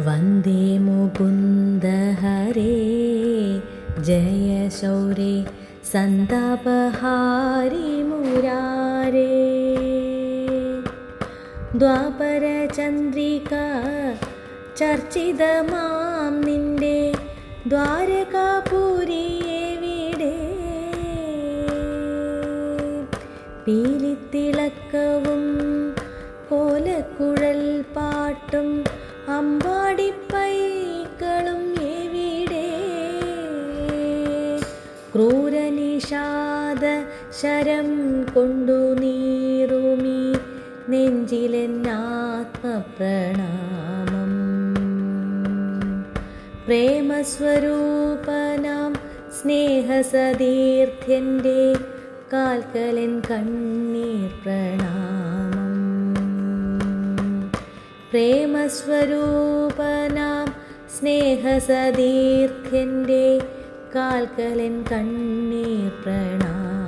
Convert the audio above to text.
വന്ദേ മുകുന്ദ ഹരേ ജയ ശൗരേ സന്താപഹാരി മുരാരേ. ദ്വാപരചന്ദ്രിക ചർച്ചിതമാം നിന്റെ ദ്വാരകാപുരിയെവിടെ? പീലിത്തിളക്കവും കോലക്കുഴൽ പാട്ടും അമ്പാടിപ്പൈകളും എവിടെ? ക്രൂരനിഷാദ ശരം കൊണ്ടു നീറുമീ നെഞ്ചിലെന്നാത്മപ്രണാമം. പ്രേമസ്വരൂപനാം സ്നേഹസതീർത്ഥ്യൻ്റെ കാൽക്കലൻ കണ്ണീർ പ്രണാമം. പ്രേമസ്വരൂപനാം സ്നേഹസതീർത്ഥ്യൻ്റെ കാൽക്കലൻ കണ്ണീർ പ്രണാമം.